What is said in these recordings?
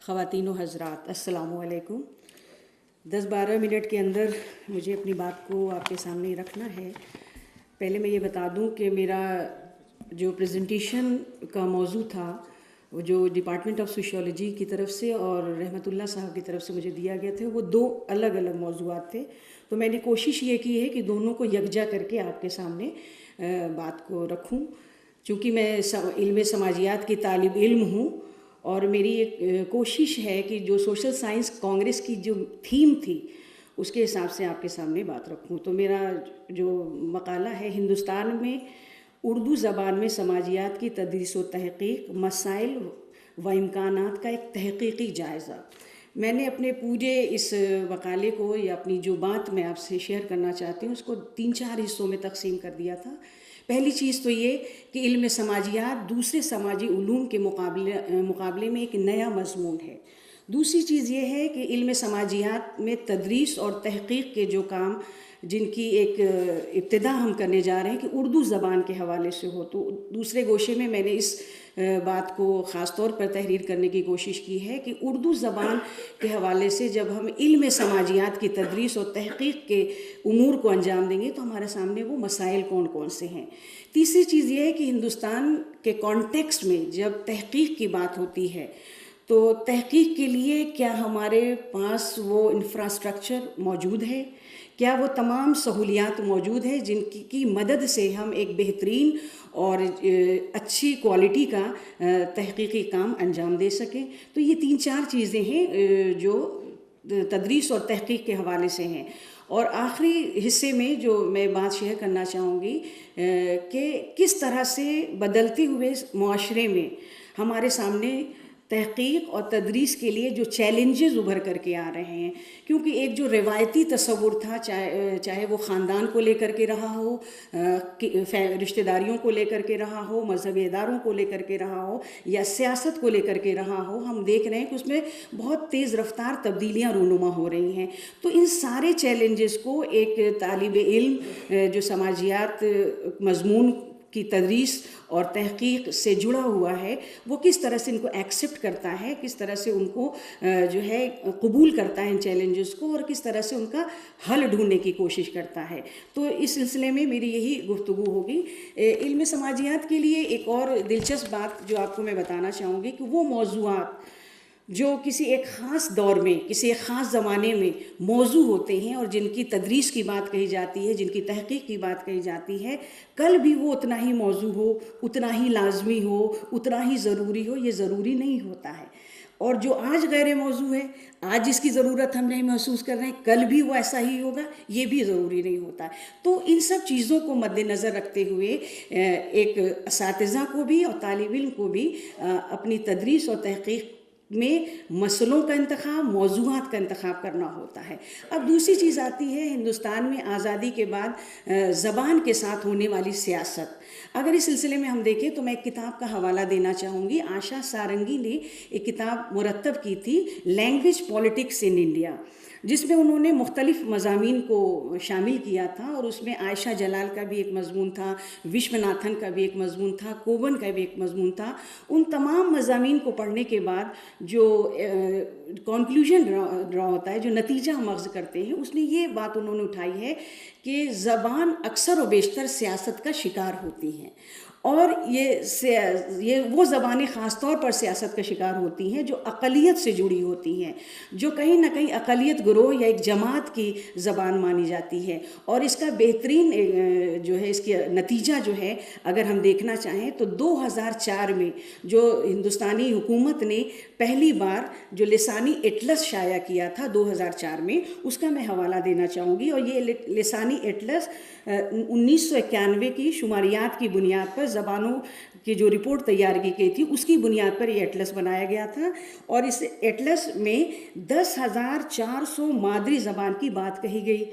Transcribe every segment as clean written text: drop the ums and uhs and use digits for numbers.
خواتین و حضرات السلام علیکم۔ 10-12 منٹ کے اندر مجھے اپنی بات کو آپ کے سامنے رکھنا ہے۔ پہلے میں یہ بتا دوں کہ میرا جو پریزنٹیشن کا موضوع تھا وہ جو ڈپارٹمنٹ آف سوشیولوجی کی طرف سے اور رحمت اللہ صاحب کی طرف سے مجھے دیا گیا تھا، وہ 2 الگ الگ موضوعات تھے۔ تو میں نے کوشش یہ کی ہے کہ دونوں کو یکجا کر کے آپ کے سامنے بات کو رکھوں، چونکہ میں علم سماجیات کی طالب علم ہوں اور میری ایک کوشش ہے کہ جو سوشل سائنس کانگریس کی جو تھیم تھی اس کے حساب سے آپ کے سامنے بات رکھوں۔ تو میرا جو مقالہ ہے ہندوستان میں اردو زبان میں سماجیات کی تدریس و تحقیق، مسائل و امکانات کا ایک تحقیقی جائزہ۔ میں نے اپنے پورے اس مقالے کو یا اپنی جو بات میں آپ سے شیئر کرنا چاہتی ہوں اس کو 3-4 حصوں میں تقسیم کر دیا تھا۔ پہلی چیز تو یہ کہ علم سماجیات دوسرے سماجی علوم کے مقابلے میں ایک نیا مضمون ہے۔ دوسری چیز یہ ہے کہ علم سماجیات میں تدریس اور تحقیق کے جو کام جن کی ایک ابتدا ہم کرنے جا رہے ہیں کہ اردو زبان کے حوالے سے ہو، تو دوسرے گوشے میں نے اس بات کو خاص طور پر تحریر کرنے کی کوشش کی ہے کہ اردو زبان کے حوالے سے جب ہم علم سماجیات کی تدریس اور تحقیق کے امور کو انجام دیں گے تو ہمارے سامنے وہ مسائل کون کون سے ہیں۔ تیسری چیز یہ ہے کہ ہندوستان کے کانٹیکسٹ میں جب تحقیق کی بات ہوتی ہے تو تحقیق کے لیے کیا ہمارے پاس وہ انفراسٹرکچر موجود ہے، کیا وہ تمام سہولیات موجود ہے جن کی مدد سے ہم ایک بہترین اور اچھی کوالٹی کا تحقیقی کام انجام دے سکیں۔ تو یہ 3-4 چیزیں ہیں جو تدریس اور تحقیق کے حوالے سے ہیں۔ اور آخری حصے میں جو میں بات شیئر کرنا چاہوں گی کہ کس طرح سے بدلتے ہوئے معاشرے میں ہمارے سامنے تحقیق اور تدریس کے لیے جو چیلنجز ابھر کر کے آ رہے ہیں، کیونکہ ایک جو روایتی تصور تھا چاہے وہ خاندان کو لے کر کے رہا ہو، رشتہ داریوں کو لے کر کے رہا ہو، مذہبی اداروں کو لے کر کے رہا ہو یا سیاست کو لے کر کے رہا ہو، ہم دیکھ رہے ہیں کہ اس میں بہت تیز رفتار تبدیلیاں رونما ہو رہی ہیں۔ تو ان سارے چیلنجز کو ایک طالب علم جو سماجیات مضمون کی تدریس اور تحقیق سے جڑا ہوا ہے وہ کس طرح سے ان کو ایکسیپٹ کرتا ہے، کس طرح سے ان کو جو ہے قبول کرتا ہے ان چیلنجز کو، اور کس طرح سے ان کا حل ڈھونڈنے کی کوشش کرتا ہے۔ تو اس سلسلے میں میری یہی گفتگو ہوگی۔ علم سماجیات کے لیے ایک اور دلچسپ بات جو آپ کو میں بتانا چاہوں گی کہ وہ موضوعات جو کسی ایک خاص دور میں کسی ایک خاص زمانے میں موضوع ہوتے ہیں اور جن کی تدریس کی بات کہی جاتی ہے، جن کی تحقیق کی بات کہی جاتی ہے، کل بھی وہ اتنا ہی موضوع ہو، اتنا ہی لازمی ہو، اتنا ہی ضروری ہو، یہ ضروری نہیں ہوتا ہے۔ اور جو آج غیر موضوع ہے، آج جس کی ضرورت ہم نہیں محسوس کر رہے ہیں، کل بھی وہ ایسا ہی ہوگا، یہ بھی ضروری نہیں ہوتا ہے۔ تو ان سب چیزوں کو مد نظر رکھتے ہوئے ایک اساتذہ کو بھی اور طالب علم کو بھی اپنی تدریس اور تحقیق میں مسئلوں کا انتخاب، موضوعات کا انتخاب کرنا ہوتا ہے۔ اب دوسری چیز آتی ہے ہندوستان میں آزادی کے بعد زبان کے ساتھ ہونے والی سیاست۔ اگر اس سلسلے میں ہم دیکھیں تو میں ایک کتاب کا حوالہ دینا چاہوں گی۔ آشا سارنگی نے ایک کتاب مرتب کی تھی، لینگویج پولیٹکس ان انڈیا، جس میں انہوں نے مختلف مضامین کو شامل کیا تھا، اور اس میں عائشہ جلال کا بھی ایک مضمون تھا، وشوناتھن کا بھی ایک مضمون تھا، کوون کا بھی ایک مضمون تھا۔ ان تمام مضامین کو پڑھنے کے بعد جو کنکلوژن ڈرا ہوتا ہے، جو نتیجہ ہم اخذ کرتے ہیں، اس میں یہ بات انہوں نے اٹھائی ہے کہ زبان اکثر و بیشتر سیاست کا شکار ہوتی ہیں، اور یہ وہ زبانیں خاص طور پر سیاست کا شکار ہوتی ہیں جو اقلیت سے جڑی ہوتی ہیں، جو کہیں نہ کہیں اقلیت گروہ یا ایک جماعت کی زبان مانی جاتی ہے۔ اور اس کا بہترین جو ہے اس کی نتیجہ جو ہے اگر ہم دیکھنا چاہیں تو 2004 میں جو ہندوستانی حکومت نے پہلی بار جو لسانی اٹلس شائع کیا تھا 2004 میں، اس کا میں حوالہ دینا چاہوں گی۔ اور یہ لسانی اٹلس 1991 کی شماریات کی بنیاد پر زبانوں کی جو رپورٹ تیار کی گئی تھی اس کی بنیاد پر یہ اٹلس بنایا گیا تھا، اور اس اٹلس میں 10,400 مادری زبان کی بات کہی گئی۔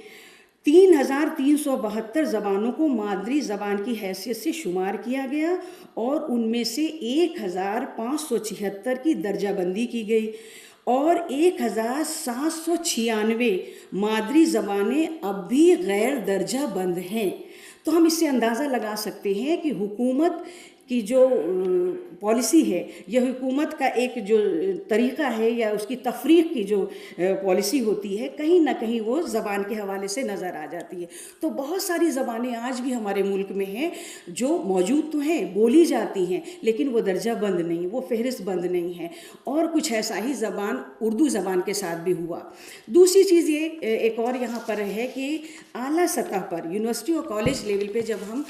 3,372 زبانوں کو مادری زبان کی حیثیت سے شمار کیا گیا، اور ان میں سے 1,576 کی درجہ بندی کی گئی، اور 1,796 مادری زبانیں اب بھی غیر درجہ بند ہیں۔ تو ہم اس سے اندازہ لگا سکتے ہیں کہ حکومت کی جو پالیسی ہے، یہ حکومت کا ایک جو طریقہ ہے یا اس کی تفریق کی جو پالیسی ہوتی ہے، کہیں نہ کہیں وہ زبان کے حوالے سے نظر آ جاتی ہے۔ تو بہت ساری زبانیں آج بھی ہمارے ملک میں ہیں جو موجود تو ہیں، بولی جاتی ہیں، لیکن وہ درجہ بند نہیں، وہ فہرست بند نہیں ہے، اور کچھ ایسا ہی زبان اردو زبان کے ساتھ بھی ہوا۔ دوسری چیز یہ ایک اور یہاں پر ہے کہ اعلیٰ سطح پر یونیورسٹی اور کالج لیول پہ جب ہم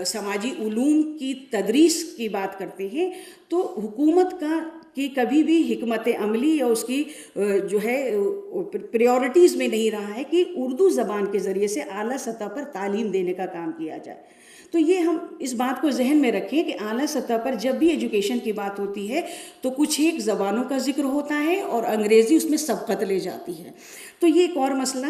سماجی علوم کی تدریس کی بات کرتے ہیں تو حکومت کی کبھی بھی حکمت عملی یا اس کی جو ہے پریورٹیز میں نہیں رہا ہے کہ اردو زبان کے ذریعے سے اعلیٰ سطح پر تعلیم دینے کا کام کیا جائے۔ تو یہ ہم اس بات کو ذہن میں رکھیں کہ اعلیٰ سطح پر جب بھی ایجوکیشن کی بات ہوتی ہے تو کچھ ایک زبانوں کا ذکر ہوتا ہے اور انگریزی اس میں سبقت لے جاتی ہے۔ تو یہ ایک اور مسئلہ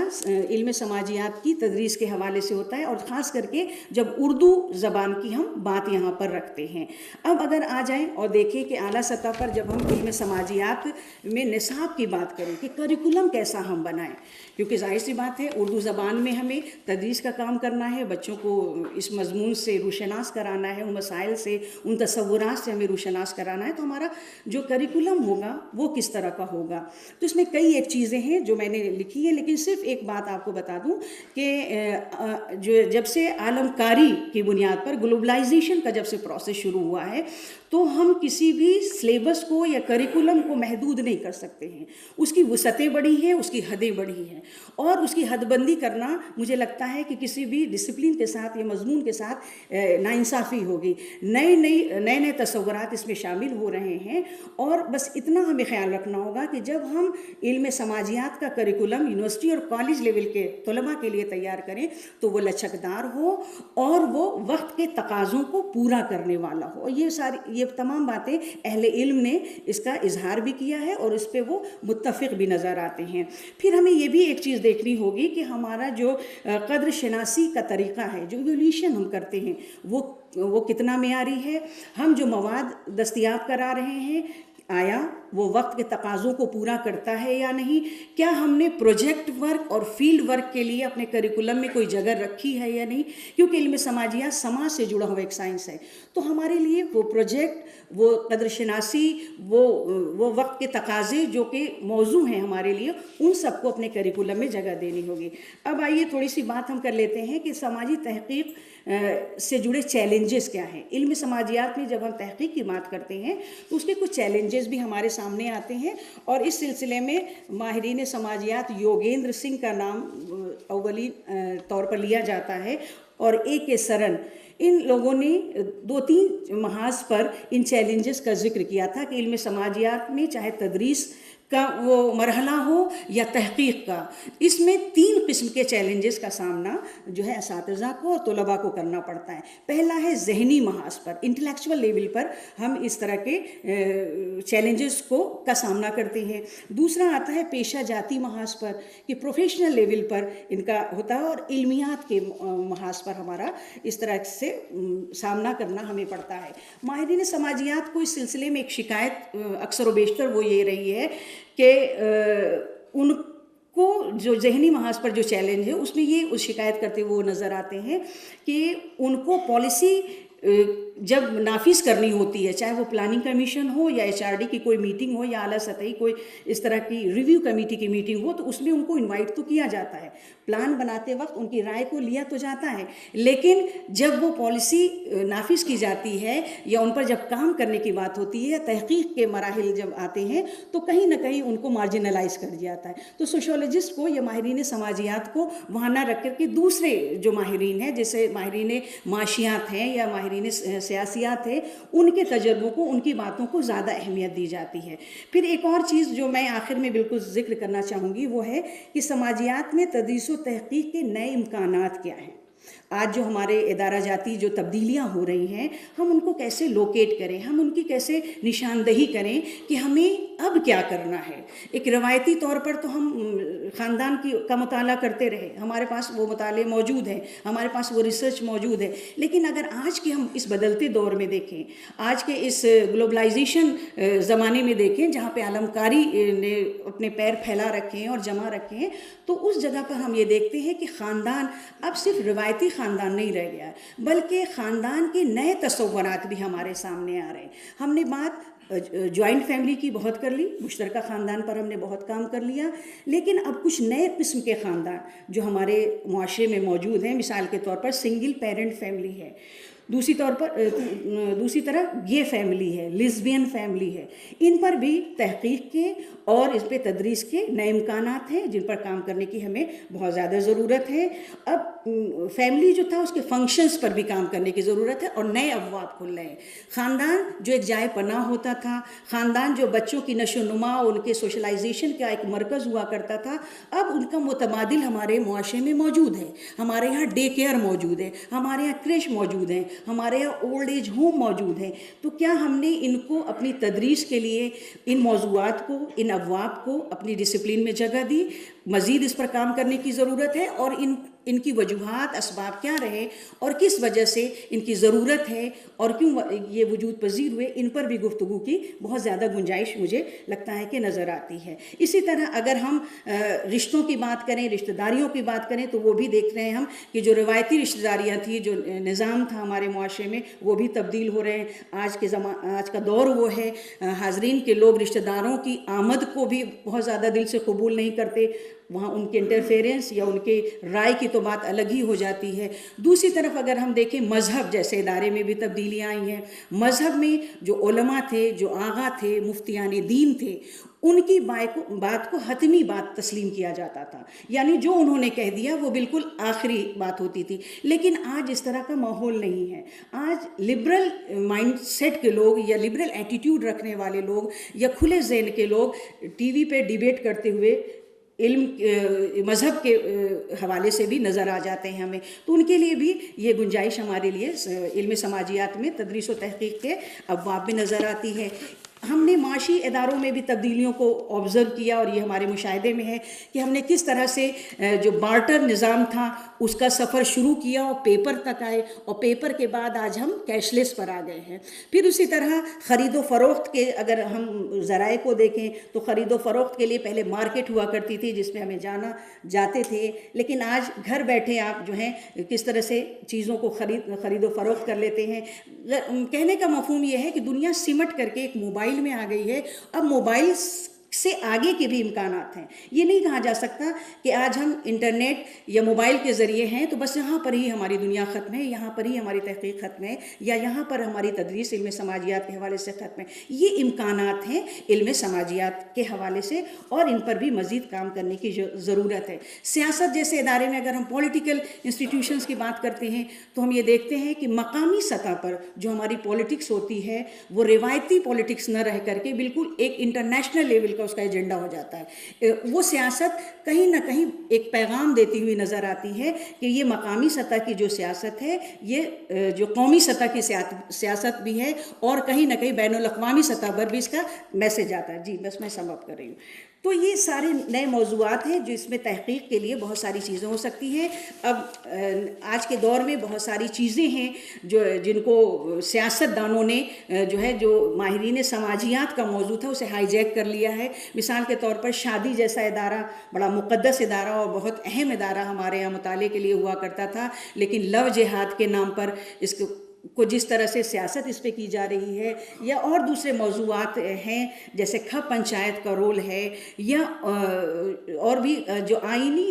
علم سماجیات کی تدریس کے حوالے سے ہوتا ہے، اور خاص کر کے جب اردو زبان کی ہم بات یہاں پر رکھتے ہیں۔ اب اگر آ جائیں اور دیکھیں کہ اعلیٰ سطح پر جب ہم علم سماجیات میں نصاب کی بات کریں کہ کریکولم کیسا ہم بنائیں، کیونکہ ظاہر سی بات ہے اردو زبان میں ہمیں تدریس کا کام کرنا ہے، بچوں کو اس مضمون سے روشناس کرانا ہے، ان مسائل سے، ان تصورات سے ہمیں روشناس کرانا ہے، تو ہمارا جو کریکولم ہوگا وہ کس طرح کا ہوگا۔ تو اس میں کئی ایک چیزیں ہیں جو میں نے لکھی ہے، لیکن صرف ایک بات آپ کو بتا دوں کہ جب سے عالم کاری کی بنیاد پر گلوبلائزیشن کا جب سے پروسیس شروع ہوا ہے تو ہم کسی بھی سلیبس کو یا کریکولم کو محدود نہیں کر سکتے ہیں۔ اس کی وسعتیں بڑی ہیں، اس کی حدیں بڑی ہیں، اور اس کی حد بندی کرنا مجھے لگتا ہے کہ کسی بھی ڈسپلن کے ساتھ یا مضمون کے ساتھ ناانصافی ہوگی۔ نئے تصورات اس میں شامل ہو رہے ہیں، اور بس اتنا ہمیں خیال رکھنا ہوگا کہ جب ہم علم سماجیات کا کریکولم یونیورسٹی اور کالج لیول کے طلباء کے لیے تیار کریں تو وہ لچکدار ہو اور وہ وقت کے تقاضوں کو پورا کرنے والا ہو۔ یہ تمام باتیں اہل علم نے اس کا اظہار بھی کیا ہے اور اس پہ وہ متفق بھی نظر آتے ہیں۔ پھر ہمیں یہ بھی ایک چیز دیکھنی ہوگی کہ ہمارا جو قدر شناسی کا طریقہ ہے، جو ایولیوشن ہم کرتے ہیں، وہ کتنا معیاری ہے۔ ہم جو مواد دستیاب کرا رہے ہیں آیا وہ وقت کے تقاضوں کو پورا کرتا ہے یا نہیں؟ کیا ہم نے پروجیکٹ ورک اور فیلڈ ورک کے لیے اپنے کریکولم میں کوئی جگہ رکھی ہے یا نہیں؟ کیونکہ علم سماجیات سماج سے جڑا ہوا ایک سائنس ہے، تو ہمارے لیے وہ پروجیکٹ، وہ قدر شناسی، وہ وقت کے تقاضے جو کہ موضوع ہیں ہمارے لیے، ان سب کو اپنے کریکولم میں جگہ دینی ہوگی۔ اب آئیے تھوڑی سی بات ہم کر لیتے ہیں کہ سماجی تحقیق سے جڑے چیلنجز کیا ہیں۔ علم سماجیات میں جب ہم تحقیق کی بات کرتے ہیں تو اس کے کچھ چیلنجز بھی ہمارے سامنے آتے ہیں، اور اس سلسلے میں ماہرین سماجیات یوگیندر سنگھ کا نام اولی طور پر لیا جاتا ہے، اور A.K. سرن، ان لوگوں نے 2-3 محاذ پر ان چیلنجز کا ذکر کیا تھا کہ علم سماجیات میں چاہے تدریس کا وہ مرحلہ ہو یا تحقیق کا، اس میں 3 قسم کے چیلنجز کا سامنا جو ہے اساتذہ کو اور طلباء کو کرنا پڑتا ہے۔ پہلا ہے ذہنی محاذ پر، انٹلیکچول لیول پر ہم اس طرح کے چیلنجز کا سامنا کرتے ہیں۔ دوسرا آتا ہے پیشہ جاتی محاذ پر کہ پروفیشنل لیول پر ان کا ہوتا ہے، اور علمیات کے محاذ پر ہمارا اس طرح سے سامنا کرنا ہمیں پڑتا ہے۔ ماہرین سماجیات کو اس سلسلے میں ایک شکایت اکثر و بیشتر وہ یہ رہی ہے کہ ان کو جو ذہنی محاذ پر جو چیلنج ہے اس میں یہ شکایت کرتے وہ نظر آتے ہیں کہ ان کو پالیسی جب نافذ کرنی ہوتی ہے، چاہے وہ پلاننگ کمیشن ہو یا HRD کی کوئی میٹنگ ہو یا اعلیٰ سطحی کوئی اس طرح کی ریویو کمیٹی کی میٹنگ ہو، تو اس میں ان کو انوائٹ تو کیا جاتا ہے، پلان بناتے وقت ان کی رائے کو لیا تو جاتا ہے، لیکن جب وہ پالیسی نافذ کی جاتی ہے یا ان پر جب کام کرنے کی بات ہوتی ہے، تحقیق کے مراحل جب آتے ہیں تو کہیں نہ کہیں ان کو مارجنلائز کر دیا جاتا ہے۔ تو سوشولوجسٹ کو یا ماہرین سماجیات کو وہاں نہ رکھ کر کے دوسرے جو ماہرین ہیں، جیسے ماہرین معاشیات ہیں یا ماہرین سیاسیات ہیں، ان کے تجربوں کو، ان کی باتوں کو زیادہ اہمیت دی جاتی ہے۔ پھر ایک اور چیز جو میں آخر میں بالکل ذکر کرنا چاہوں گی وہ ہے کہ سماجیات میں تدریس و تحقیق کے نئے امکانات کیا ہیں۔ آج جو ہمارے ادارہ جاتی جو تبدیلیاں ہو رہی ہیں، ہم ان کو کیسے لوکیٹ کریں، ہم ان کی کیسے نشاندہی کریں کہ ہمیں اب کیا کرنا ہے. ایک روایتی طور پر تو ہم خاندان کا مطالعہ کرتے رہے, ہمارے پاس وہ مطالعے موجود ہیں, ہمارے پاس وہ ریسرچ موجود ہے, لیکن اگر آج کے ہم اس بدلتے دور میں دیکھیں, آج کے اس گلوبلائزیشن زمانے میں دیکھیں جہاں پہ عالمکاری نے اپنے پیر پھیلا رکھے ہیں اور جما رکھے ہیں, تو اس جگہ پر ہم یہ دیکھتے ہیں کہ خاندان اب صرف روایتی خاندان نہیں رہ گیا, بلکہ خاندان کے نئے تصورات بھی ہمارے سامنے آ رہے ہیں. ہم نے بات جوائنٹ فیملی کی بہت کر لی, مشترکہ خاندان پر ہم نے بہت کام کر لیا, لیکن اب کچھ نئے قسم کے خاندان جو ہمارے معاشرے میں موجود ہیں, مثال کے طور پر سنگل پیرنٹ فیملی ہے, دوسری طرف گے فیملی ہے, لیزبین فیملی ہے. ان پر بھی تحقیق کے اور اس پہ تدریس کے نئے امکانات ہیں جن پر کام کرنے کی ہمیں بہت زیادہ ضرورت ہے. اب فیملی جو تھا اس کے فنکشنز پر بھی کام کرنے کی ضرورت ہے اور نئے ابواب کھل رہے ہیں. خاندان جو ایک جائے پناہ ہوتا تھا, خاندان جو بچوں کی نشو و نما اور ان کے سوشلائزیشن کا ایک مرکز ہوا کرتا تھا, اب ان کا متبادل ہمارے معاشرے میں موجود ہے. ہمارے یہاں ڈے کیئر موجود ہے, ہمارے یہاں کریش موجود ہیں, ہمارے یہاں اولڈ ایج ہوم موجود ہیں. تو کیا ہم نے ان کو اپنی تدریس کے لیے ان موضوعات کو, ان ابواب کو اپنی ڈسپلن میں جگہ دی؟ مزید اس پر کام کرنے کی ضرورت ہے, اور ان کی وجوہات, اسباب کیا رہے اور کس وجہ سے ان کی ضرورت ہے اور کیوں یہ وجود پذیر ہوئے, ان پر بھی گفتگو کی بہت زیادہ گنجائش مجھے لگتا ہے کہ نظر آتی ہے. اسی طرح اگر ہم رشتوں کی بات کریں, رشتہ داریوں کی بات کریں, تو وہ بھی دیکھ رہے ہیں ہم کہ جو روایتی رشتہ داریاں تھیں, جو نظام تھا ہمارے معاشرے میں, وہ بھی تبدیل ہو رہے ہیں. آج کا دور وہ ہے حاضرین کے لوگ رشتہ داروں کی آمد کو بھی بہت زیادہ دل سے قبول نہیں کرتے, وہاں ان کے انٹرفیرنس یا ان کے رائے کی تو بات الگ ہی ہو جاتی ہے. دوسری طرف اگر ہم دیکھیں مذہب جیسے ادارے میں بھی تبدیلیاں آئی ہیں. مذہب میں جو علماء تھے, جو آغا تھے, مفتیان دین تھے, ان کی بات کو حتمی بات تسلیم کیا جاتا تھا, یعنی جو انہوں نے کہہ دیا وہ بالکل آخری بات ہوتی تھی. لیکن آج اس طرح کا ماحول نہیں ہے. آج لبرل مائنڈ سیٹ کے لوگ یا لبرل ایٹیٹیوڈ رکھنے والے لوگ یا کھلے ذہن کے لوگ ٹی وی پہ ڈیبیٹ کرتے ہوئے علم مذہب کے حوالے سے بھی نظر آ جاتے ہیں ہمیں. تو ان کے لیے بھی یہ گنجائش ہمارے لیے علم سماجیات میں تدریس و تحقیق کے ابواب میں نظر آتی ہے. ہم نے معاشی اداروں میں بھی تبدیلیوں کو آبزرو کیا, اور یہ ہمارے مشاہدے میں ہے کہ ہم نے کس طرح سے جو بارٹر نظام تھا اس کا سفر شروع کیا اور پیپر تک آئے, اور پیپر کے بعد آج ہم کیش لیس پر آ گئے ہیں. پھر اسی طرح خرید و فروخت کے اگر ہم ذرائع کو دیکھیں تو خرید و فروخت کے لیے پہلے مارکیٹ ہوا کرتی تھی جس میں ہمیں جاتے تھے, لیکن آج گھر بیٹھے آپ جو ہیں کس طرح سے چیزوں کو خرید و فروخت کر لیتے ہیں. کہنے کا مفہوم یہ ہے کہ دنیا سمٹ کر کے ایک موبائل میں آ گئی ہے. اب موبائل سے آگے کے بھی امکانات ہیں. یہ نہیں کہا جا سکتا کہ آج ہم انٹرنیٹ یا موبائل کے ذریعے ہیں تو بس یہاں پر ہی ہماری دنیا ختم ہے, یہاں پر ہی ہماری تحقیق ختم ہے, یا یہاں پر ہماری تدریس علم سماجیات کے حوالے سے ختم ہے. یہ امکانات ہیں علم سماجیات کے حوالے سے, اور ان پر بھی مزید کام کرنے کی ضرورت ہے. سیاست جیسے ادارے میں اگر ہم پولیٹیکل انسٹیٹیوشنز کی بات کرتے ہیں تو ہم یہ دیکھتے ہیں کہ مقامی سطح پر جو ہماری پولیٹکس ہوتی ہے وہ روایتی پولیٹکس نہ رہ کر کے بالکل ایک انٹرنیشنل لیول کا اس کا ایجنڈا ہو جاتا ہے. وہ سیاست کہیں نہ کہیں ایک پیغام دیتی ہوئی نظر آتی ہے کہ یہ مقامی سطح کی جو سیاست ہے یہ جو قومی سطح کی سیاست بھی ہے, اور کہیں نہ کہیں بین الاقوامی سطح پر بھی اس کا میسج آتا ہے. جی بس میں سم اپ کر رہی ہوں. تو یہ سارے نئے موضوعات ہیں جو اس میں تحقیق کے لیے بہت ساری چیزیں ہو سکتی ہیں. اب آج کے دور میں بہت ساری چیزیں ہیں جن کو سیاست دانوں نے جو ماہرین سماجیات کا موضوع تھا اسے ہائی جیک کر لیا ہے. مثال کے طور پر شادی جیسا ادارہ بڑا مقدس ادارہ اور بہت اہم ادارہ ہمارے یہاں مطالعے کے لیے ہوا کرتا تھا, لیکن لو جہاد کے نام پر اس کو جس طرح سے سیاست اس پہ کی جا رہی ہے, یا اور دوسرے موضوعات ہیں جیسے کھپ پنچایت کا رول ہے, یا اور بھی جو آئینی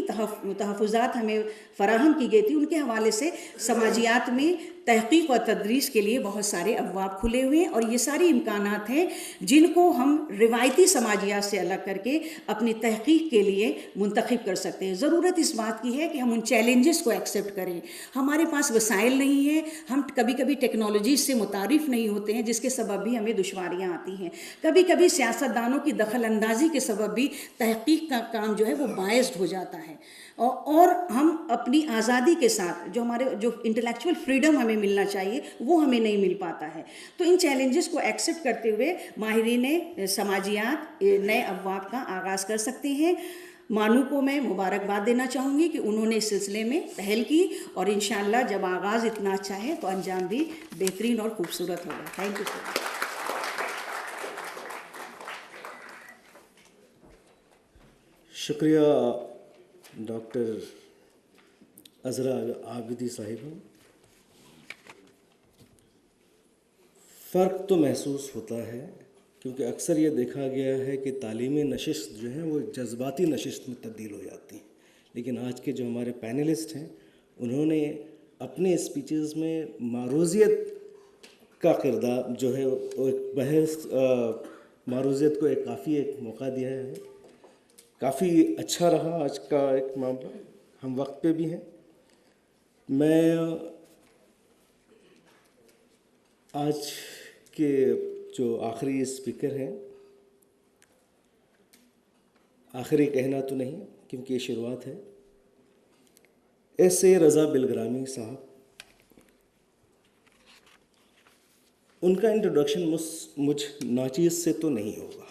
تحفظات ہمیں فراہم کی گئی تھی ان کے حوالے سے سماجیات میں تحقیق اور تدریس کے لیے بہت سارے ابواب کھلے ہوئے ہیں. اور یہ ساری امکانات ہیں جن کو ہم روایتی سماجیات سے الگ کر کے اپنی تحقیق کے لیے منتخب کر سکتے ہیں. ضرورت اس بات کی ہے کہ ہم ان چیلنجز کو ایکسیپٹ کریں. ہمارے پاس وسائل نہیں ہیں, ہم کبھی کبھی ٹیکنالوجی سے متعارف نہیں ہوتے ہیں جس کے سبب بھی ہمیں دشواریاں آتی ہیں. کبھی کبھی سیاستدانوں کی دخل اندازی کے سبب بھی تحقیق کا کام جو ہے وہ بائسڈ ہو جاتا ہے, اور ہم اپنی آزادی کے ساتھ جو انٹلیکچوئل فریڈم ہمیں ہمیں ملنا چاہیے وہ ہمیں نہیں مل پاتا ہے. تو ان چیلنجز کو ایکسیپٹ کرتے ہوئے ماہرین سماجیات نئے ابواب کا آغاز کر سکتے ہیں. مانو کو میں مبارکباد دینا چاہوں گی کہ انہوں نے اس سلسلے میں پہل کی اور انشاءاللہ جب آغاز اتنا اچھا ہے تو انجام بھی بہترین اور خوبصورت ہوگا. تھینک یو سو مچ. شکریہ ڈاکٹر عذرا عابدی صاحبہ. فرق تو محسوس ہوتا ہے کیونکہ اکثر یہ دیکھا گیا ہے کہ تعلیمی نشست جو ہیں وہ جذباتی نشست میں تبدیل ہو جاتی ہیں، لیکن آج کے جو ہمارے پینلسٹ ہیں انہوں نے اپنے اسپیچز میں معروضیت کا کردار جو ہے وہ ایک بحث معروضیت کو ایک کافی ایک موقع دیا ہے. کافی اچھا رہا آج کا ایک معاملہ. ہم وقت پہ بھی ہیں. میں آج کے جو آخری اسپیکر ہیں، آخری کہنا تو نہیں کیونکہ یہ شروعات ہے، ایس اے رضا بلگرامی صاحب. ان کا انٹروڈکشن مجھ ناچیز سے تو نہیں ہوگا،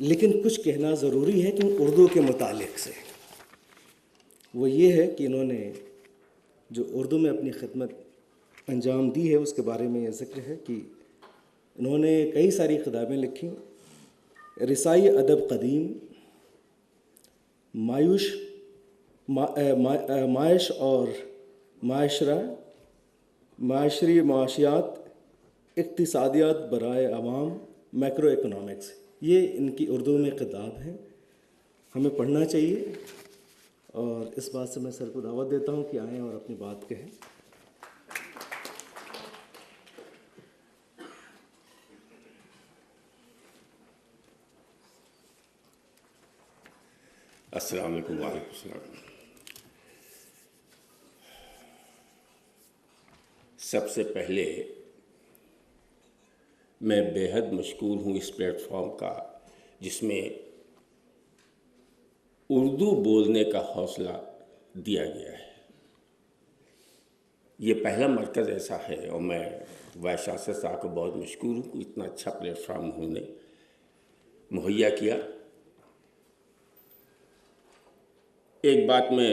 لیکن کچھ کہنا ضروری ہے کہ اردو کے متعلق سے. وہ یہ ہے کہ انہوں نے جو اردو میں اپنی خدمت انجام دی ہے اس کے بارے میں یہ ذکر ہے کہ انہوں نے کئی ساری کتابیں لکھیں. رسائی ادب قدیم، معاش اور معاشرہ، معاشری معاشیات، اقتصادیات برائے عوام، میکرو اکنامکس، یہ ان کی اردو میں کتاب ہیں. ہمیں پڑھنا چاہیے اور اس بات سے میں سر کو دعوت دیتا ہوں کہ آئیں اور اپنی بات کہیں. السلام علیکم. وعلیکم السلام. سب سے پہلے میں بے حد مشکور ہوں اس پلیٹ فارم کا جس میں اردو بولنے کا حوصلہ دیا گیا ہے. یہ پہلا مرکز ایسا ہے اور میں وائس چانسلر صاحب کو بہت مشکور ہوں کہ اتنا اچھا پلیٹ فارم انہوں نے مہیا کیا. ایک بات میں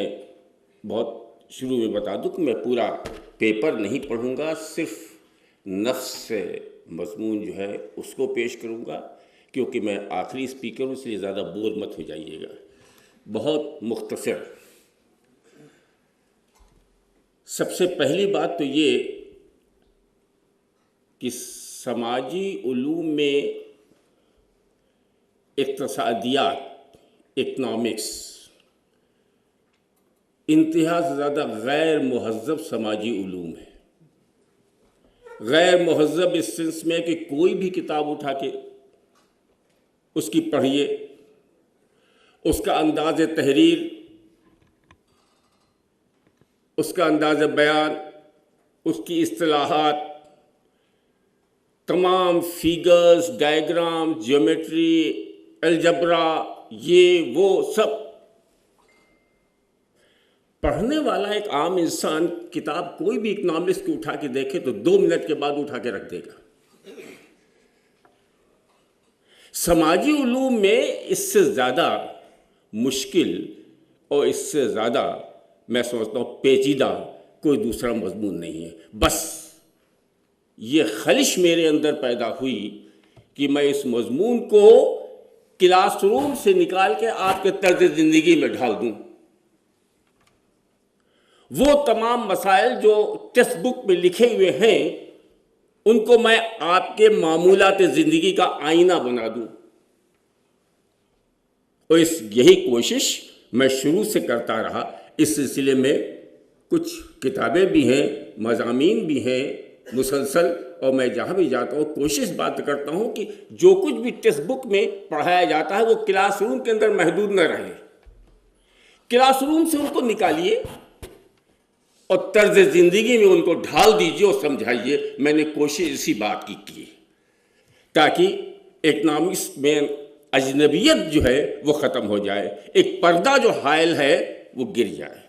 بہت شروع میں بتا دوں کہ میں پورا پیپر نہیں پڑھوں گا، صرف نفس سے مضمون جو ہے اس کو پیش کروں گا کیونکہ میں آخری اسپیکر ہوں، اس لیے زیادہ بور مت ہو جائیے گا. بہت مختصر. سب سے پہلی بات تو یہ کہ سماجی علوم میں اقتصادیات، اکنامکس انتہا سے زیادہ غیر مہذب سماجی علوم ہے. غیر مہذب اس سینس میں کہ کوئی بھی کتاب اٹھا کے اس کی پڑھیے، اس کا انداز تحریر، اس کا انداز بیان، اس کی اصطلاحات، تمام فیگرز، ڈائیگرام، جیومیٹری، الجبرا، یہ وہ سب پڑھنے والا ایک عام انسان کتاب کوئی بھی اکنامکس کو اٹھا کے دیکھے تو 2 منٹ کے بعد اٹھا کے رکھ دے گا. سماجی علوم میں اس سے زیادہ مشکل اور اس سے زیادہ میں سمجھتا ہوں پیچیدہ کوئی دوسرا مضمون نہیں ہے. بس یہ خلش میرے اندر پیدا ہوئی کہ میں اس مضمون کو کلاس روم سے نکال کے آپ کے طرز زندگی میں ڈھال دوں. وہ تمام مسائل جو ٹیکسٹ بک میں لکھے ہوئے ہیں ان کو میں آپ کے معمولات زندگی کا آئینہ بنا دوں. اور یہی کوشش میں شروع سے کرتا رہا. اس سلسلے میں کچھ کتابیں بھی ہیں، مضامین بھی ہیں مسلسل، اور میں جہاں بھی جاتا ہوں کوشش بات کرتا ہوں کہ جو کچھ بھی ٹیکسٹ بک میں پڑھایا جاتا ہے وہ کلاس روم کے اندر محدود نہ رہے. کلاس روم سے ان کو نکالیے اور طرز زندگی میں ان کو ڈھال دیجیے اور سمجھائیے. میں نے کوشش اسی بات کی تاکہ اکنامکس میں اجنبیت جو ہے وہ ختم ہو جائے، ایک پردہ جو حائل ہے وہ گر جائے.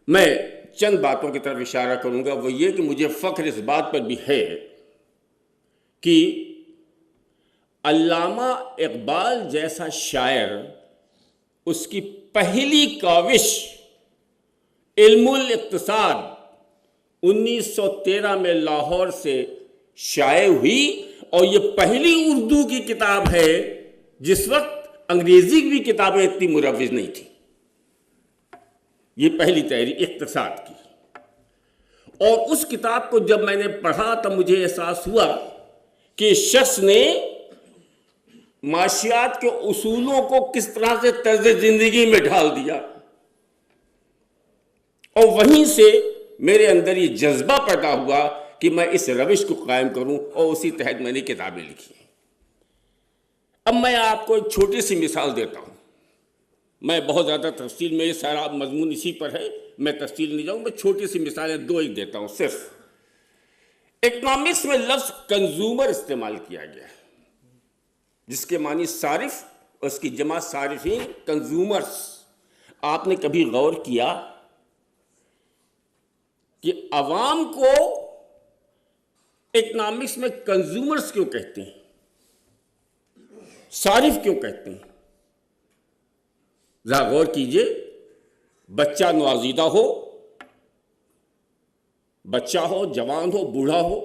میں چند باتوں کی طرف اشارہ کروں گا. وہ یہ کہ مجھے فخر اس بات پر بھی ہے کہ علامہ اقبال جیسا شاعر، اس کی پہلی کاوش علم الاقتصاد 1913 میں لاہور سے شائع ہوئی، اور یہ پہلی اردو کی کتاب ہے. جس وقت انگریزی کی بھی کتابیں اتنی مروج نہیں تھیں. یہ پہلی تحریر اقتصاد کی. اور اس کتاب کو جب میں نے پڑھا تب مجھے احساس ہوا کہ شخص نے معاشیات کے اصولوں کو کس طرح سے طرز زندگی میں ڈھال دیا. اور وہیں سے میرے اندر یہ جذبہ پیدا ہوا کہ میں اس روش کو قائم کروں، اور اسی تحت میں نے کتابیں لکھی. اب میں آپ کو ایک چھوٹی سی مثال دیتا ہوں. میں بہت زیادہ تفصیل میں، یہ سارا مضمون اسی پر ہے، میں تفصیل نہیں جاؤں. میں چھوٹی سی مثالیں دو ہی دیتا ہوں صرف. اکنامکس میں لفظ کنزیومر استعمال کیا گیا ہے، جس کے معنی صارف، اور اس کی جمع صارفین، کنزیومرز. آپ نے کبھی غور کیا کہ عوام کو اکنامکس میں کنزیومرز کیوں کہتے ہیں، صارف کیوں کہتے ہیں؟ ذرا غور کیجئے. بچہ نوزائیدہ ہو، بچہ ہو، جوان ہو، بوڑھا ہو،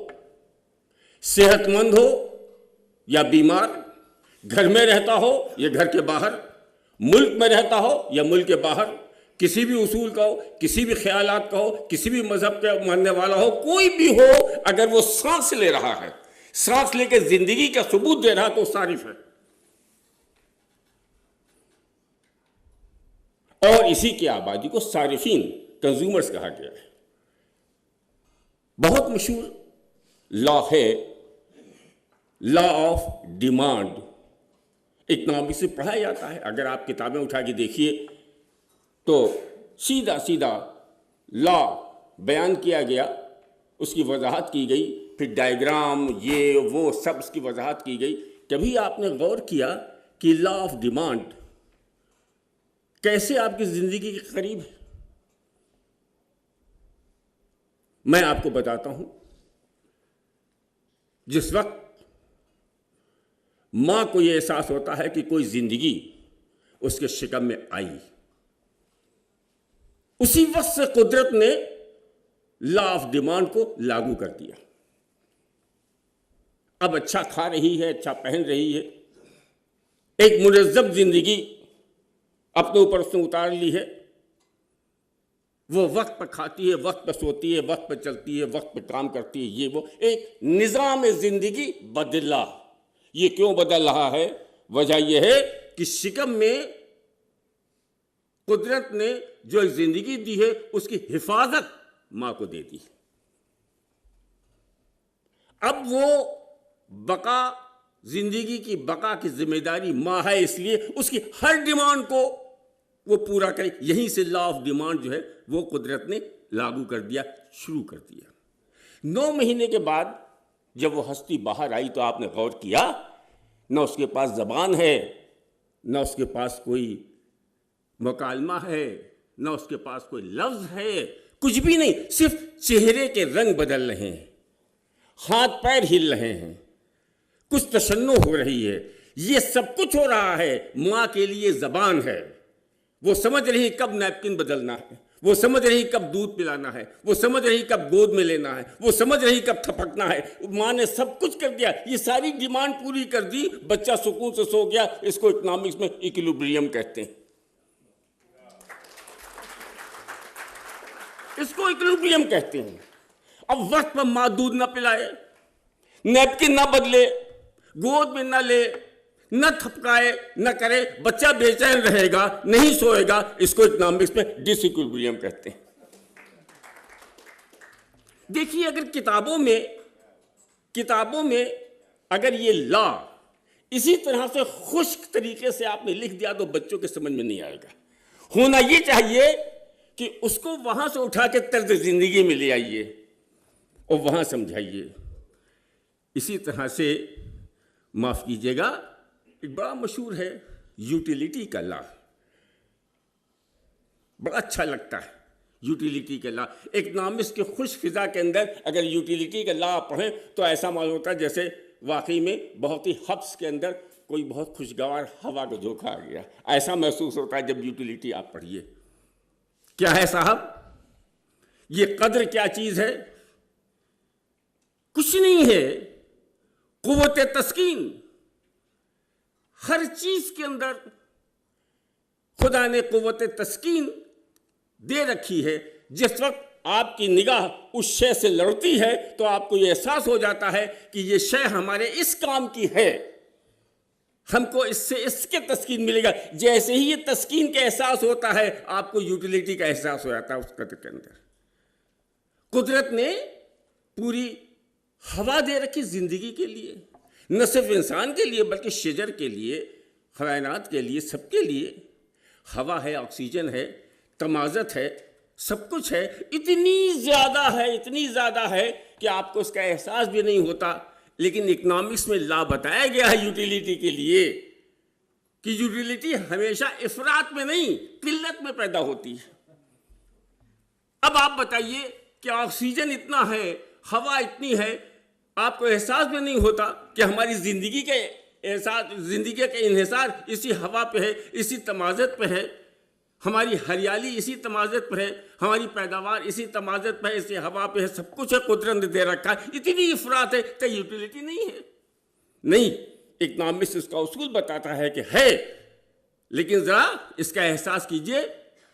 صحت مند ہو یا بیمار، گھر میں رہتا ہو یا گھر کے باہر، ملک میں رہتا ہو یا ملک کے باہر، کسی بھی اصول کا ہو، کسی بھی خیالات کا ہو، کسی بھی مذہب کا ماننے والا ہو، کوئی بھی ہو، اگر وہ سانس لے رہا ہے، سانس لے کے زندگی کا ثبوت دے رہا تو صارف ہے. اور اسی کی آبادی کو صارفین، کنزیومرز کہا گیا ہے. بہت مشہور لا ہے، لا آف ڈیمانڈ. اکنامکس سے پڑھا جاتا ہے. اگر آپ کتابیں اٹھا کے دیکھیے تو سیدھا سیدھا لا بیان کیا گیا، اس کی وضاحت کی گئی، پھر ڈائیگرام، یہ وہ سب اس کی وضاحت کی گئی. کبھی آپ نے غور کیا کہ لا آف ڈیمانڈ کیسے آپ کی زندگی کے قریب ہے؟ میں آپ کو بتاتا ہوں. جس وقت ماں کو یہ احساس ہوتا ہے کہ کوئی زندگی اس کے شکم میں آئی، اسی وقت سے قدرت نے لا آف ڈیمانڈ کو لاگو کر دیا. اب اچھا کھا رہی ہے، اچھا پہن رہی ہے، ایک منظم زندگی اپنے اوپر اس نے اتار لی ہے. وہ وقت پر کھاتی ہے، وقت پر سوتی ہے، وقت پر چلتی ہے، وقت پہ کام کرتی ہے، یہ وہ ایک نظام زندگی بدلا. یہ کیوں بدل رہا ہے؟ وجہ یہ ہے کہ شکم میں قدرت نے جو ایک زندگی دی ہے اس کی حفاظت ماں کو دے دی. اب وہ بقا، زندگی کی بقا کی ذمہ داری ماں ہے، اس لیے اس کی ہر ڈیمانڈ کو وہ پورا کرے. یہیں سے لا آف ڈیمانڈ جو ہے وہ قدرت نے لاگو کر دیا، شروع کر دیا. 9 مہینے کے بعد جب وہ ہستی باہر آئی تو آپ نے غور کیا، نہ اس کے پاس زبان ہے، نہ اس کے پاس کوئی مکالمہ ہے، نہ اس کے پاس کوئی لفظ ہے، کچھ بھی نہیں. صرف چہرے کے رنگ بدل رہے ہیں، ہاتھ پیر ہل رہے ہیں، کچھ تشنع ہو رہی ہے. یہ سب کچھ ہو رہا ہے. ماں کے لیے زبان ہے، وہ سمجھ رہی کب نیپکن بدلنا ہے، وہ سمجھ رہی کب دودھ پلانا ہے، وہ سمجھ رہی کب گود میں لینا ہے، وہ سمجھ رہی کب تھپکنا ہے. ماں نے سب کچھ کر دیا، یہ ساری ڈیمانڈ پوری کر دی. بچہ سکون سے سو گیا. اس کو اکنامکس میں ایکولیبریم کہتے ہیں. اس کو ایکولیبریم کہتے ہیں. اب وقت پر ماں دودھ نہ پلائے، نیپکن نہ بدلے، گود میں نہ لے، نہ تھپکائے، نہ کرے، بچہ بے چین رہے گا، نہیں سوئے گا. اس کو اکنامکس میں ڈس ایکولیبریم کہتے ہیں. دیکھیے اگر کتابوں میں اگر یہ لا اسی طرح سے خشک طریقے سے آپ نے لکھ دیا تو بچوں کے سمجھ میں نہیں آئے گا. ہونا یہ چاہیے کہ اس کو وہاں سے اٹھا کے طرز زندگی میں لے آئیے اور وہاں سمجھائیے. اسی طرح سے معاف کیجیے گا، ایک بڑا مشہور ہے یوٹیلیٹی کا لا، بڑا اچھا لگتا ہے. یوٹیلیٹی کے لا. اکنامکس کے خوش فضا کے اندر اگر یوٹیلیٹی کا لا پڑھیں تو ایسا معلوم ہوتا ہے جیسے واقعی میں بہت ہی حبس کے اندر کوئی بہت خوشگوار ہوا کا جھونکا آ گیا. ایسا محسوس ہوتا ہے جب یوٹیلیٹی آپ پڑھیے. کیا ہے صاحب یہ قدر؟ کیا چیز ہے؟ کچھ نہیں ہے. قوت تسکین. ہر چیز کے اندر خدا نے قوت تسکین دے رکھی ہے. جس وقت آپ کی نگاہ اس شے سے لڑتی ہے تو آپ کو یہ احساس ہو جاتا ہے کہ یہ شے ہمارے اس کام کی ہے, ہم کو اس سے اس کے تسکین ملے گا. جیسے ہی یہ تسکین کا احساس ہوتا ہے آپ کو یوٹیلیٹی کا احساس ہو جاتا ہے اس قدر کے اندر. قدرت نے پوری ہوا دے رکھی زندگی کے لیے, نہ صرف انسان کے لیے بلکہ شجر کے لیے, حیوانات کے لیے, سب کے لیے. ہوا ہے, آکسیجن ہے, تمازت ہے, سب کچھ ہے. اتنی زیادہ ہے کہ آپ کو اس کا احساس بھی نہیں ہوتا. لیکن اکنامکس میں لا بتایا گیا ہے یوٹیلیٹی کے لیے کہ یوٹیلیٹی ہمیشہ افراط میں نہیں قلت میں پیدا ہوتی ہے. اب آپ بتائیے کہ آکسیجن اتنا ہے, ہوا اتنی ہے, آپ کو احساس بھی نہیں ہوتا کہ ہماری زندگی کا انحصار اسی ہوا پہ ہے, اسی تمازت پہ ہے. ہماری ہریالی اسی تمازت پہ ہے, ہماری پیداوار اسی تمازت پہ ہے, اسی ہوا پہ ہے, سب کچھ ہے, قدرت نے دے رکھا ہے. اتنی افراط ہے کہ یوٹیلیٹی نہیں ہے. نہیں, اکنامکس اس کا اصول بتاتا ہے کہ ہے. لیکن ذرا اس کا احساس کیجئے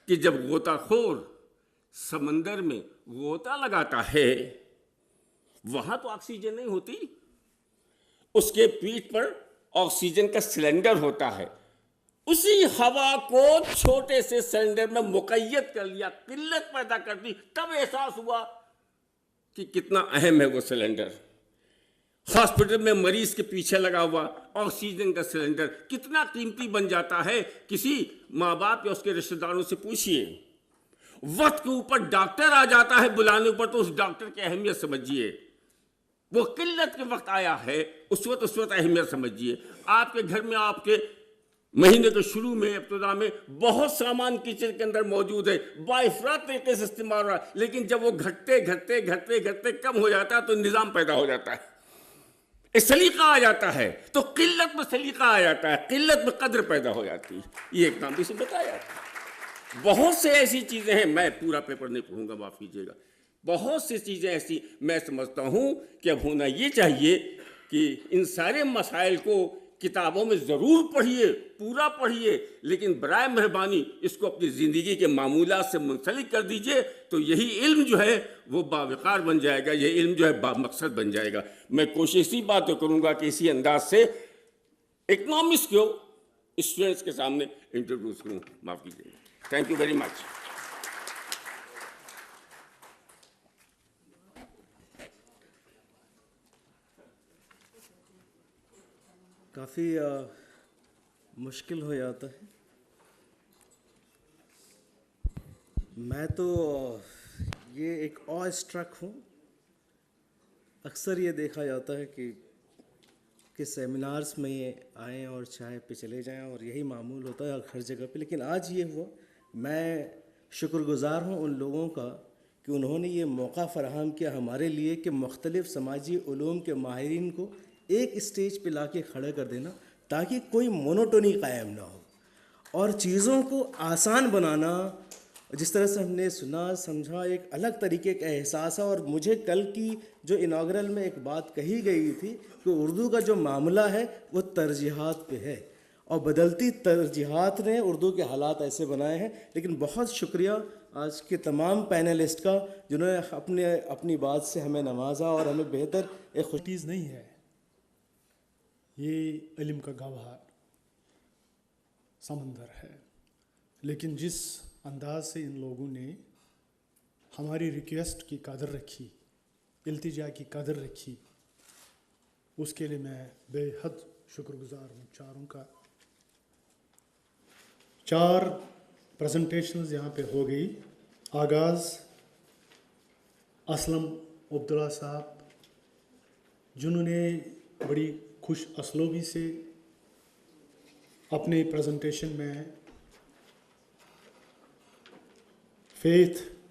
کہ جب غوطہ خور سمندر میں غوطہ لگاتا ہے وہاں تو آکسیجن نہیں ہوتی, اس کے پیٹھ پر آکسیجن کا سلنڈر ہوتا ہے. اسی ہوا کو چھوٹے سے سلنڈر میں مقید کر لیا, قلت پیدا کر دی, تب احساس ہوا کہ کتنا اہم ہے وہ سلنڈر. ہاسپٹل میں مریض کے پیچھے لگا ہوا آکسیجن کا سلنڈر کتنا قیمتی بن جاتا ہے. کسی ماں باپ یا اس کے رشتہ داروں سے پوچھئے. وقت کے اوپر ڈاکٹر آ جاتا ہے بلانے پر تو اس ڈاکٹر کی اہمیت سمجھیے. وہ قلت کے وقت آیا ہے, اس وقت اہمیت سمجھیے. آپ کے گھر میں آپ کے مہینے کے شروع میں ابتدا میں بہت سامان کچن کے اندر موجود ہے, بافراط طریقے سے استعمال ہو رہا ہے, لیکن جب وہ گھٹتے کم ہو جاتا ہے تو نظام پیدا ہو جاتا ہے, ایک سلیقہ آ جاتا ہے. تو قلت میں سلیقہ آ جاتا ہے, قلت میں قدر پیدا ہو جاتی ہے. یہ ایک نام سے بتایا جاتا ہے. بہت سے ایسی چیزیں ہیں, میں پورا پیپر نہیں پڑھوں گا, معاف کیجیے گا. بہت سی چیزیں ایسی میں سمجھتا ہوں کہ اب ہونا یہ چاہیے کہ ان سارے مسائل کو کتابوں میں ضرور پڑھیے, پورا پڑھیے, لیکن برائے مہربانی اس کو اپنی زندگی کے معمولات سے منسلک کر دیجئے. تو یہی علم جو ہے وہ باوقار بن جائے گا, یہ علم جو ہے با مقصد بن جائے گا. میں کوشش اسی بات کروں گا کہ اسی انداز سے اکنامکس کو اسٹوڈنٹس کے سامنے انٹروڈیوس کروں. معاف کیجیے گا. Thank you very much. کافی مشکل ہو جاتا ہے. میں تو یہ ایک اسٹرک ہوں. اکثر یہ دیکھا جاتا ہے کہ سیمینارز میں یہ آئیں اور چائے پہ چلے جائیں اور یہی معمول ہوتا ہے ہر جگہ پہ. لیکن آج یہ ہوا, میں شکر گزار ہوں ان لوگوں کا کہ انہوں نے یہ موقع فراہم کیا ہمارے لیے کہ مختلف سماجی علوم کے ماہرین کو ایک اسٹیج پہ لا کے کھڑا کر دینا تاکہ کوئی مونوٹونی قائم نہ ہو اور چیزوں کو آسان بنانا. جس طرح سے ہم نے سنا سمجھا ایک الگ طریقے کا احساس ہے. اور مجھے کل کی جو اناگرل میں ایک بات کہی گئی تھی کہ اردو کا جو معاملہ ہے وہ ترجیحات پہ ہے اور بدلتی ترجیحات نے اردو کے حالات ایسے بنائے ہیں. لیکن بہت شکریہ آج کے تمام پینلسٹ کا جنہوں نے اپنی بات سے ہمیں نوازا اور ہمیں بہتر ایک چیز نہیں ہے. یہ علم کا گوہر سمندر ہے. لیکن جس انداز سے ان لوگوں نے ہماری ریکویسٹ کی قدر رکھی, التجا کی قدر رکھی, اس کے لیے میں بے حد شکر گزار ہوں چاروں کا. 4 پریزنٹیشنز یہاں پہ ہو گئی. آغاز اسلم عبداللہ صاحب جنہوں نے بڑی خوش اسلوبی سے اپنے پریزنٹیشن میں فیتھ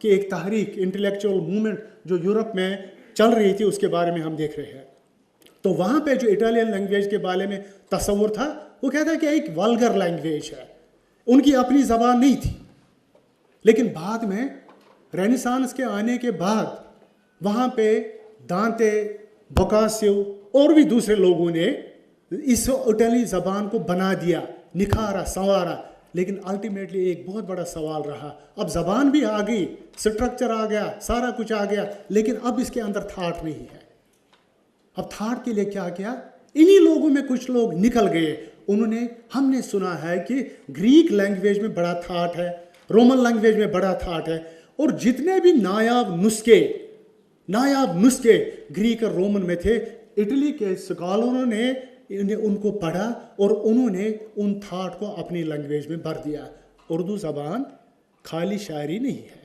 کی ایک تحریک, انٹلیکچوئل موومنٹ جو یورپ میں چل رہی تھی, اس کے بارے میں ہم دیکھ رہے ہیں. تو وہاں پہ جو اٹالین لینگویج کے بارے میں تصور تھا, وہ کہتا ہے کہ ایک ولگر لینگویج ہے, ان کی اپنی زبان نہیں تھی. لیکن بعد میں رینیسانس کے آنے کے بعد وہاں پہ دانتے, بوکاسیو اور بھی دوسرے لوگوں نے اس اٹلی زبان کو بنا دیا, نکھارا, سنوارا. لیکن الٹیمیٹلی ایک بہت بڑا سوال رہا, اب زبان بھی آ گئی, سٹرکچر آ گیا, سارا کچھ آ گیا, لیکن اب اس کے اندر تھاٹ نہیں ہے. اب تھاٹ کے لیے کیا کیا, انہی لوگوں میں کچھ لوگ نکل گئے. انہوں نے, ہم نے سنا ہے کہ گریک لینگویج میں بڑا تھاٹ ہے, رومن لینگویج میں بڑا تھاٹ ہے, اور جتنے بھی نایاب نسخے گریک اور رومن میں تھے, اٹلی کے اسکالروں نے ان کو پڑھا اور انہوں نے ان تھاٹ کو اپنی لینگویج میں بھر دیا. اردو زبان خالی شاعری نہیں ہے,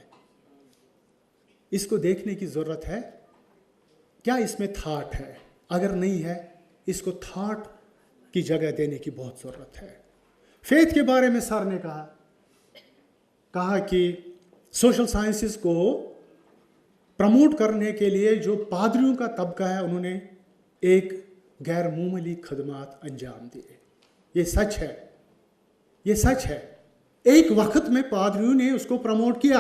اس کو دیکھنے کی ضرورت ہے, کیا اس میں تھاٹ ہے؟ اگر نہیں ہے, اس کو تھاٹ کی جگہ دینے کی بہت ضرورت ہے. فیتھ کے بارے میں سر نے کہا کہ سوشل سائنسز کو پروموٹ کرنے کے لیے جو پادریوں کا طبقہ ہے, انہوں نے ایک غیر معمولی خدمات انجام دیے. یہ سچ ہے, یہ سچ ہے. ایک وقت میں پادریوں نے اس کو پروموٹ کیا,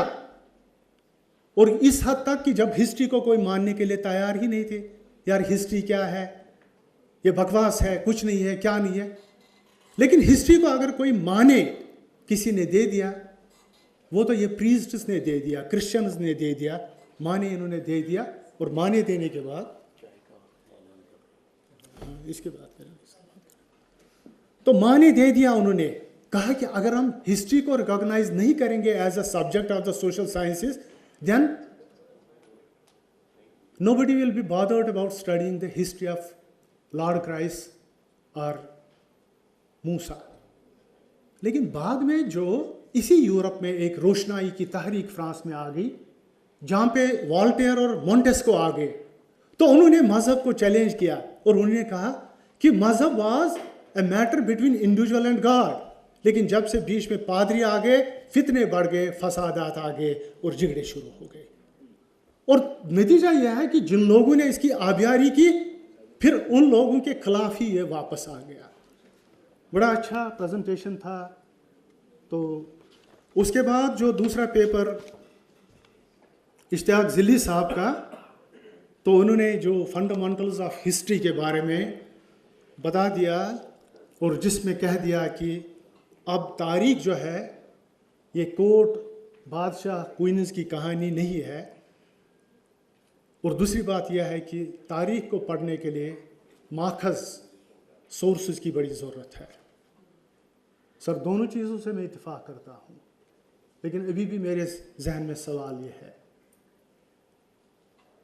اور اس حد تک کہ جب ہسٹری کو کوئی ماننے کے لیے تیار ہی نہیں تھے. یار ہسٹری کیا ہے, یہ بکواس ہے, کچھ نہیں ہے, کیا نہیں ہے. لیکن ہسٹری کو اگر کوئی مانے, کسی نے دے دیا, وہ تو یہ پریسٹس نے دے دیا, کرسچنز نے دے دیا, مانے انہوں نے دے دیا. اور مانے دینے کے بعد اس کے بعد تو مانے دے دیا. انہوں نے کہا کہ اگر ہم ہسٹری کو ریکاگنائز نہیں کریں گے as a subject of the social sciences, then nobody will be bothered about studying the history of Lord Christ or موسیٰ. لیکن بعد میں جو اسی یورپ میں ایک روشنائی کی تحریک فرانس میں آ گئی, جہاں پہ والٹیر اور مونٹیسکو آ گئے, تو انہوں نے مذہب کو چیلنج کیا اور انہوں نے کہا کہ مذہب was a matter between individual and God. لیکن جب سے بیچ میں پادری آ گئے, فتنے بڑھ گئے, فسادات آ گئے اور جھگڑے شروع ہو گئے. اور نتیجہ یہ ہے کہ جن لوگوں نے اس کی آبیاری کی, پھر ان لوگوں کے خلاف ہی یہ واپس آ گیا. بڑا اچھا پریزنٹیشن تھا. تو اس کے بعد جو دوسرا پیپر اشتیاق ذلی صاحب کا, تو انہوں نے جو فنڈامنٹلز آف ہسٹری کے بارے میں بتا دیا, اور جس میں کہہ دیا کہ اب تاریخ جو ہے یہ کوٹ بادشاہ کوئنز کی کہانی نہیں ہے. اور دوسری بات یہ ہے کہ تاریخ کو پڑھنے کے لیے ماخذ سورسز کی بڑی ضرورت ہے. سر دونوں چیزوں سے میں اتفاق کرتا ہوں, لیکن ابھی بھی میرے ذہن میں سوال یہ ہے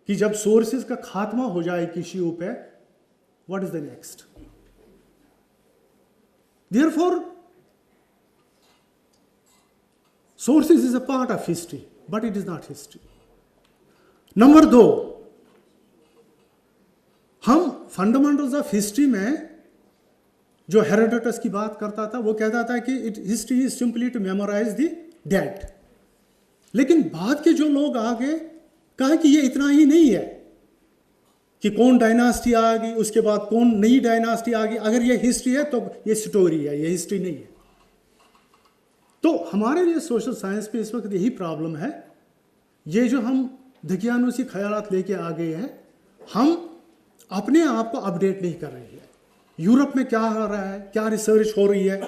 کہ جب سورسز کا خاتمہ ہو جائے کسی پہ, what is the next? Therefore, sources is a part of history, but it is not history. Number 2, ہم فنڈامنٹلز آف ہسٹری میں جو ہیروڈوٹس کی بات کرتا تھا, وہ کہتا تھا کہ history is simply to memorise the dead. لیکن بعد کے جو لوگ آگے کہا کہ یہ اتنا ہی نہیں ہے کہ کون ڈائناسٹی آ گئی, اس کے بعد کون نئی ڈائناسٹی آ گئی. اگر یہ ہسٹری ہے تو یہ سٹوری ہے, یہ ہسٹری نہیں ہے. تو ہمارے لیے سوشل سائنس پہ اس وقت یہی پرابلم ہے. یہ جو ہم دھکیانوسی خیالات لے کے آ گئے ہیں, ہم اپنے آپ کو اپڈیٹ نہیں کر رہے ہیں. یورپ میں کیا ہو رہا ہے, کیا ریسرچ ہو رہی ہے,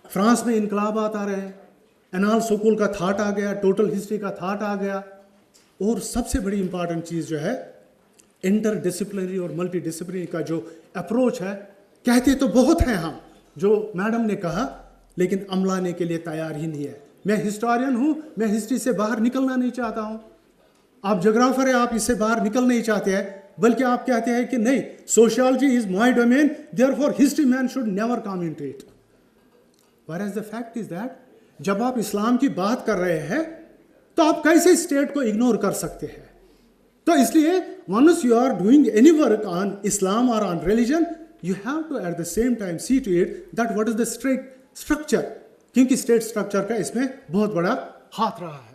فرانس میں انقلابات آ رہے ہیں, انال سکول کا تھاٹ آ گیا, ٹوٹل ہسٹری کا تھاٹ آ گیا. اور سب سے بڑی امپارٹنٹ چیز جو ہے انٹر ڈسپلنری اور ملٹی ڈسپلنری کا جو اپروچ ہے. کہتے تو بہت ہیں ہم, جو میڈم نے کہا, لیکن عملانے کے لیے تیار ہی نہیں ہے. میں ہسٹورین ہوں, میں ہسٹری سے باہر نکلنا نہیں چاہتا ہوں. آپ جغرافر ہیں, آپ اس سے باہر نکل نہیں چاہتے ہیں, بلکہ آپ کہتے ہیں کہ نہیں, sociology is my domain, therefore history men should never come into it. whereas the fact is that جب آپ اسلام کی بات کر رہے ہیں تو آپ کیسے اسٹیٹ کو اگنور کر سکتے ہیں؟ تو اس لیے once you are doing any work on Islam or on religion, you have to at the same time see to it that what is the state structure, کیونکہ اسٹیٹ اسٹرکچر کا اس میں بہت بڑا ہاتھ رہا ہے.